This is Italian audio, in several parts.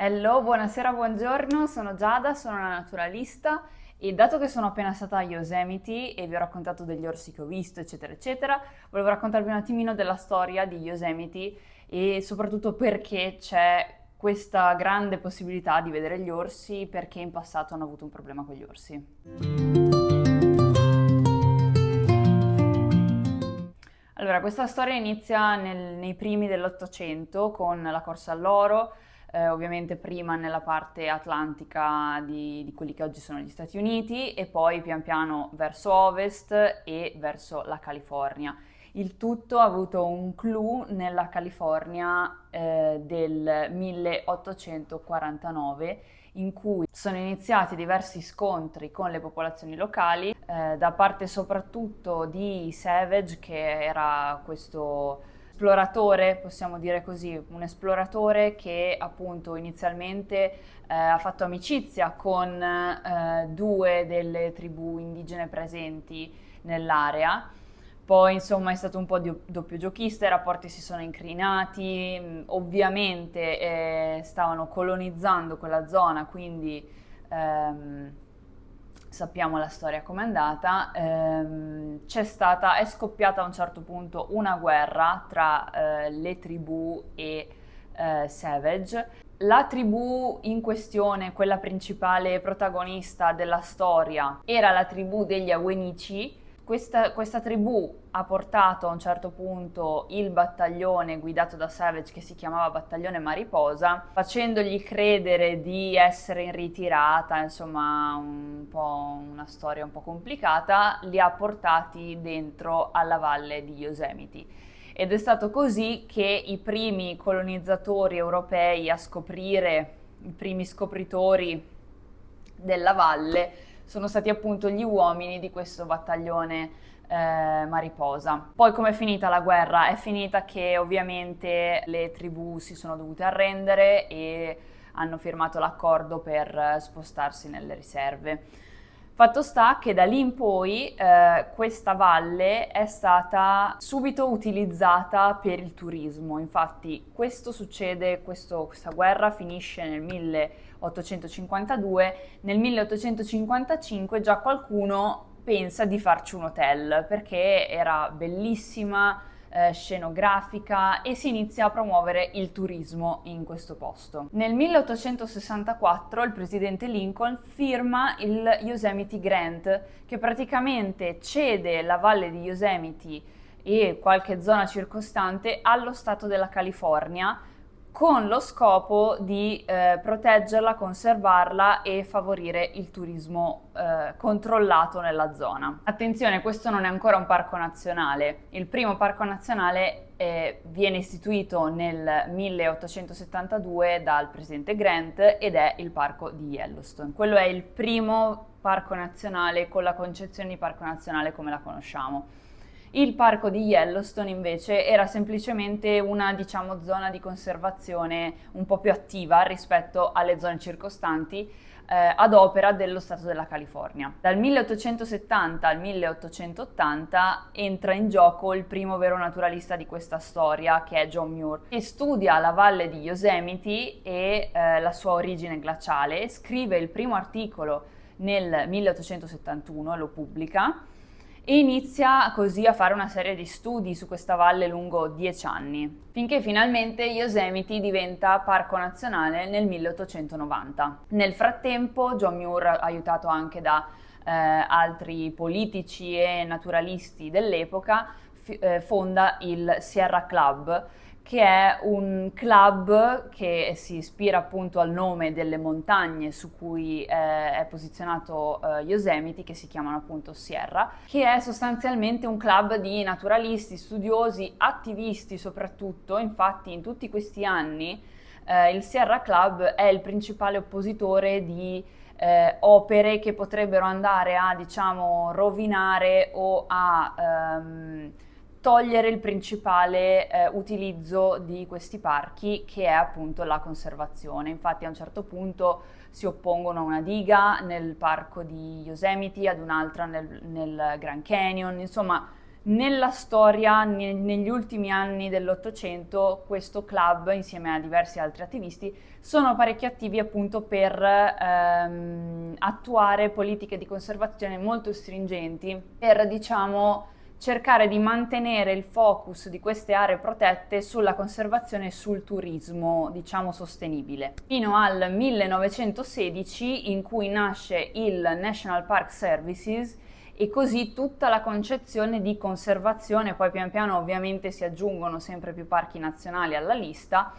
Hello, buonasera, buongiorno, sono Giada, sono una naturalista e dato che sono appena stata a Yosemite e vi ho raccontato degli orsi che ho visto, eccetera, eccetera, volevo raccontarvi un attimino della storia di Yosemite e soprattutto perché c'è questa grande possibilità di vedere gli orsi, perché in passato hanno avuto un problema con gli orsi. Allora, questa storia inizia nei primi dell'Ottocento con la corsa all'oro, ovviamente prima nella parte atlantica di quelli che oggi sono gli Stati Uniti e poi pian piano verso ovest e verso la California. Il tutto ha avuto un clou nella California del 1849 in cui sono iniziati diversi scontri con le popolazioni locali da parte soprattutto di Savage, che era questo esploratore, possiamo dire così, un esploratore che appunto inizialmente ha fatto amicizia con due delle tribù indigene presenti nell'area. Poi insomma è stato un po' doppio giochista, i rapporti si sono incrinati, ovviamente stavano colonizzando quella zona, quindi ehm, sappiamo la storia com'è andata. È scoppiata a un certo punto una guerra tra le tribù e Savage. La tribù in questione, quella principale protagonista della storia, era la tribù degli Awenici. Questa tribù ha portato a un certo punto il battaglione guidato da Savage, che si chiamava Battaglione Mariposa, facendogli credere di essere in ritirata, insomma un po' una storia un po' complicata, li ha portati dentro alla valle di Yosemite. Ed è stato così che i primi colonizzatori europei a scoprire, i primi scopritori della valle, sono stati appunto gli uomini di questo battaglione Mariposa. Poi com'è finita la guerra? È finita che ovviamente le tribù si sono dovute arrendere e hanno firmato l'accordo per spostarsi nelle riserve. Fatto sta che da lì in poi questa valle è stata subito utilizzata per il turismo. Infatti questo succede, questa guerra finisce nel 1852, nel 1855 già qualcuno pensa di farci un hotel perché era bellissima, scenografica e si inizia a promuovere il turismo in questo posto. Nel 1864 il presidente Lincoln firma il Yosemite Grant, che praticamente cede la valle di Yosemite e qualche zona circostante allo stato della California con lo scopo di proteggerla, conservarla e favorire il turismo controllato nella zona. Attenzione, questo non è ancora un parco nazionale. Il primo parco nazionale viene istituito nel 1872 dal presidente Grant ed è il parco di Yellowstone. Quello è il primo parco nazionale con la concezione di parco nazionale come la conosciamo. Il parco di Yellowstone invece era semplicemente una, diciamo, zona di conservazione un po' più attiva rispetto alle zone circostanti ad opera dello Stato della California. Dal 1870 al 1880 entra in gioco il primo vero naturalista di questa storia, che è John Muir, che studia la valle di Yosemite e la sua origine glaciale, scrive il primo articolo nel 1871, lo pubblica e inizia così a fare una serie di studi su questa valle lungo 10 anni, finché finalmente Yosemite diventa parco nazionale nel 1890. Nel frattempo John Muir, aiutato anche da altri politici e naturalisti dell'epoca, fonda il Sierra Club, che è un club che si ispira appunto al nome delle montagne su cui è posizionato Yosemite, che si chiamano appunto Sierra, che è sostanzialmente un club di naturalisti, studiosi, attivisti soprattutto. Infatti in tutti questi anni il Sierra Club è il principale oppositore di opere che potrebbero andare a, diciamo, rovinare o a togliere il principale utilizzo di questi parchi, che è appunto la conservazione. Infatti a un certo punto si oppongono a una diga nel parco di Yosemite, ad un'altra nel Grand Canyon, insomma Nella storia, negli ultimi anni dell'Ottocento, questo club, insieme a diversi altri attivisti, sono parecchio attivi appunto per attuare politiche di conservazione molto stringenti, per, diciamo, cercare di mantenere il focus di queste aree protette sulla conservazione e sul turismo, diciamo, sostenibile. Fino al 1916, in cui nasce il National Park Services, e così tutta la concezione di conservazione, poi pian piano ovviamente si aggiungono sempre più parchi nazionali alla lista,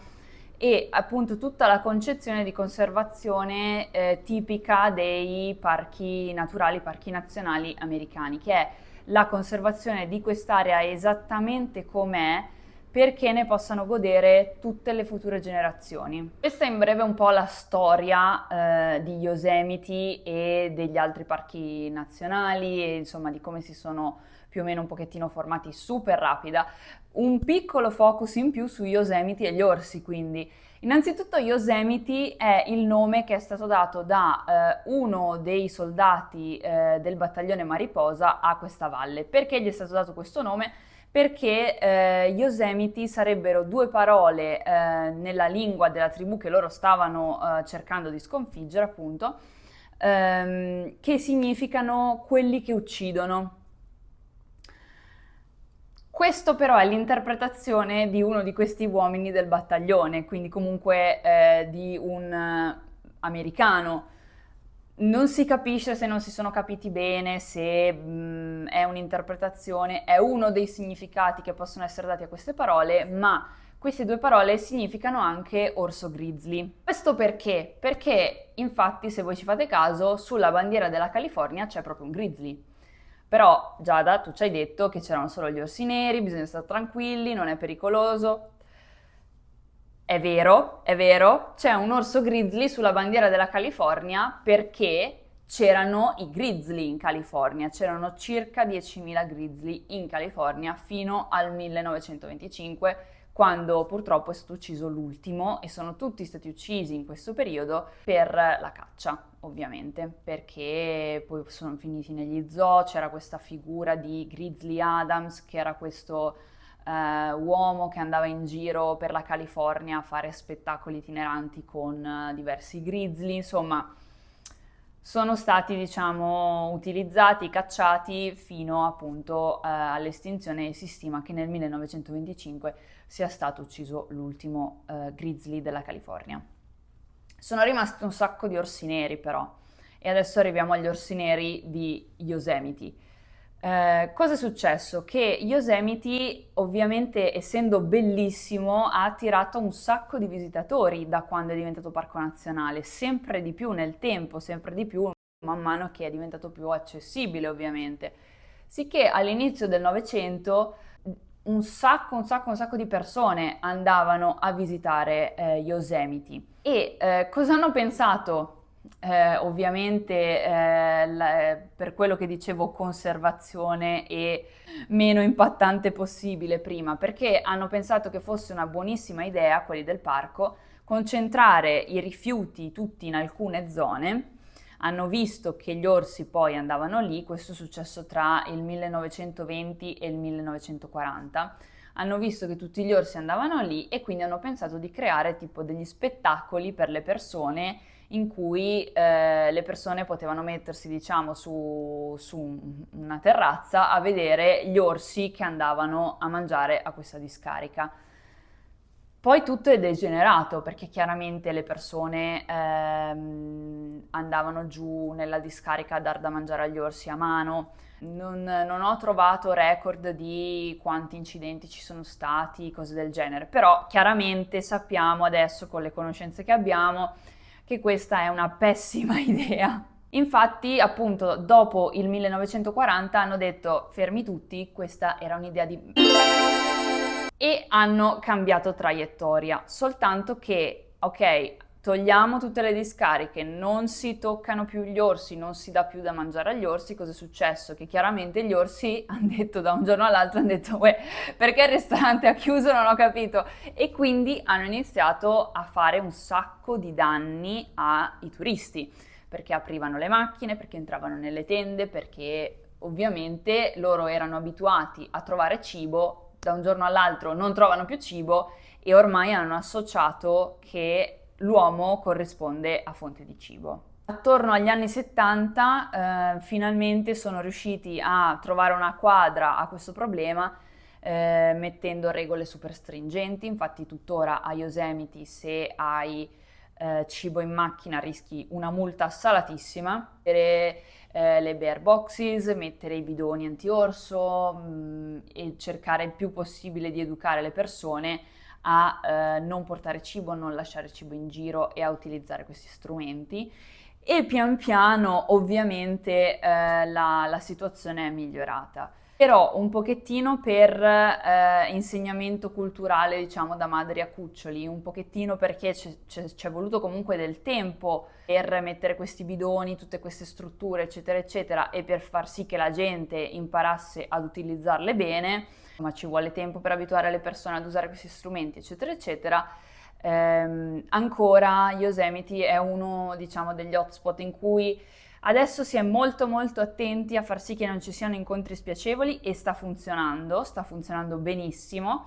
e appunto tutta la concezione di conservazione tipica dei parchi naturali, parchi nazionali americani, che è la conservazione di quest'area esattamente com'è, perché ne possano godere tutte le future generazioni. Questa è in breve un po' la storia di Yosemite e degli altri parchi nazionali, e insomma di come si sono più o meno un pochettino formati, super rapida. Un piccolo focus in più su Yosemite e gli orsi, quindi. Innanzitutto Yosemite è il nome che è stato dato da uno dei soldati del battaglione Mariposa a questa valle. Perché gli è stato dato questo nome? Perché Yosemite sarebbero due parole nella lingua della tribù che loro stavano cercando di sconfiggere, appunto, che significano quelli che uccidono. Questo però è l'interpretazione di uno di questi uomini del battaglione, quindi comunque di un americano. Non si capisce se non si sono capiti bene, se è un'interpretazione, è uno dei significati che possono essere dati a queste parole, ma queste due parole significano anche orso grizzly. Questo perché? Perché infatti, se voi ci fate caso, sulla bandiera della California c'è proprio un grizzly. Però Giada, tu ci hai detto che c'erano solo gli orsi neri, bisogna stare tranquilli, non è pericoloso. È vero, c'è un orso grizzly sulla bandiera della California perché c'erano i grizzly in California, c'erano circa 10.000 grizzly in California fino al 1925, quando purtroppo è stato ucciso l'ultimo, e sono tutti stati uccisi in questo periodo per la caccia, ovviamente, perché poi sono finiti negli zoo. C'era questa figura di Grizzly Adams, che era questo uomo che andava in giro per la California a fare spettacoli itineranti con diversi grizzly. Insomma, sono stati, diciamo, utilizzati, cacciati fino appunto all'estinzione, e si stima che nel 1925 sia stato ucciso l'ultimo grizzly della California. Sono rimasti un sacco di orsi neri però, e adesso arriviamo agli orsi neri di Yosemite. Cosa è successo? Che Yosemite, ovviamente essendo bellissimo, ha attirato un sacco di visitatori da quando è diventato parco nazionale, sempre di più nel tempo, sempre di più man mano che è diventato più accessibile, ovviamente. Sicché all'inizio del Novecento un sacco di persone andavano a visitare Yosemite. E cosa hanno pensato? Ovviamente per quello che dicevo, conservazione e meno impattante possibile prima, perché hanno pensato che fosse una buonissima idea, quelli del parco, concentrare i rifiuti tutti in alcune zone. Hanno visto che gli orsi poi andavano lì, questo è successo tra il 1920 e il 1940. Hanno visto che tutti gli orsi andavano lì e quindi hanno pensato di creare tipo degli spettacoli per le persone, in cui le persone potevano mettersi, diciamo, su una terrazza a vedere gli orsi che andavano a mangiare a questa discarica. Poi tutto è degenerato, perché chiaramente le persone andavano giù nella discarica a dar da mangiare agli orsi a mano. Non ho trovato record di quanti incidenti ci sono stati, cose del genere, però chiaramente sappiamo adesso, con le conoscenze che abbiamo, che questa è una pessima idea. Infatti, appunto, dopo il 1940 hanno detto: fermi tutti, questa era un'idea di... e hanno cambiato traiettoria, soltanto che, ok, togliamo tutte le discariche, non si toccano più gli orsi, non si dà più da mangiare agli orsi. Cosa è successo? Che chiaramente gli orsi hanno detto da un giorno all'altro, hanno detto: uè, perché il ristorante ha chiuso? Non ho capito. E quindi hanno iniziato a fare un sacco di danni ai turisti, perché aprivano le macchine, perché entravano nelle tende, perché ovviamente loro erano abituati a trovare cibo, da un giorno all'altro non trovano più cibo e ormai hanno associato che l'uomo corrisponde a fonte di cibo. Attorno agli anni 70 finalmente sono riusciti a trovare una quadra a questo problema mettendo regole super stringenti, infatti tuttora a Yosemite se hai cibo in macchina rischi una multa salatissima. Mettere le bear boxes, mettere i bidoni anti-orso e cercare il più possibile di educare le persone a non portare cibo, non lasciare cibo in giro e a utilizzare questi strumenti. E pian piano ovviamente la situazione è migliorata. Però un pochettino per insegnamento culturale, diciamo, da madri a cuccioli, un pochettino perché c'è voluto comunque del tempo per mettere questi bidoni, tutte queste strutture, eccetera, eccetera, e per far sì che la gente imparasse ad utilizzarle bene, ma ci vuole tempo per abituare le persone ad usare questi strumenti, eccetera, eccetera. Ancora Yosemite è uno, diciamo, degli hotspot in cui adesso si è molto molto attenti a far sì che non ci siano incontri spiacevoli e sta funzionando benissimo,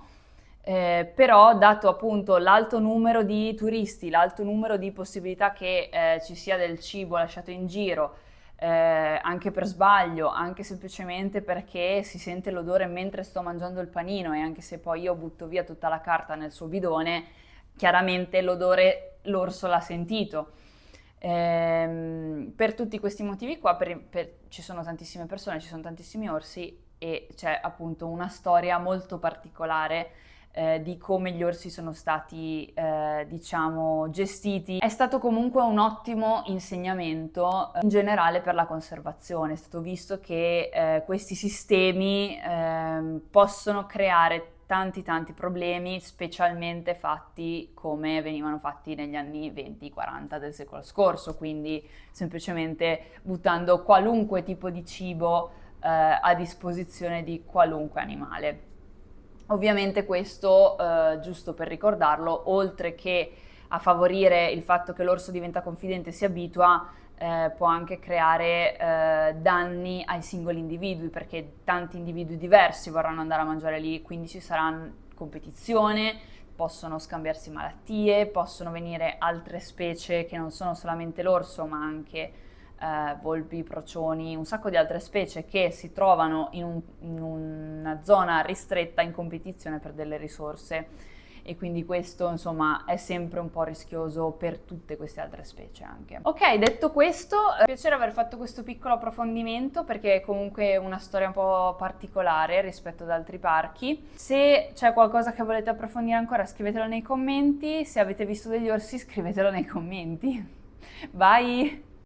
però dato appunto l'alto numero di turisti, l'alto numero di possibilità che ci sia del cibo lasciato in giro, anche per sbaglio, anche semplicemente perché si sente l'odore mentre sto mangiando il panino e anche se poi io butto via tutta la carta nel suo bidone, chiaramente l'odore l'orso l'ha sentito. Per tutti questi motivi qua ci sono tantissime persone, ci sono tantissimi orsi e c'è appunto una storia molto particolare di come gli orsi sono stati diciamo gestiti. È stato comunque un ottimo insegnamento in generale per la conservazione. È stato visto che questi sistemi possono creare tanti problemi, specialmente fatti come venivano fatti negli anni 20-40 del secolo scorso, quindi semplicemente buttando qualunque tipo di cibo a disposizione di qualunque animale. Ovviamente questo, giusto per ricordarlo, oltre che a favorire il fatto che l'orso diventa confidente e si abitua, può anche creare danni ai singoli individui perché tanti individui diversi vorranno andare a mangiare lì, quindi ci sarà competizione, possono scambiarsi malattie, possono venire altre specie che non sono solamente l'orso ma anche volpi, procioni, un sacco di altre specie che si trovano in una zona ristretta in competizione per delle risorse. E quindi questo insomma è sempre un po' rischioso per tutte queste altre specie anche. Ok, detto questo, è un piacere aver fatto questo piccolo approfondimento perché è comunque una storia un po' particolare rispetto ad altri parchi. Se c'è qualcosa che volete approfondire ancora scrivetelo nei commenti, se avete visto degli orsi scrivetelo nei commenti. Bye!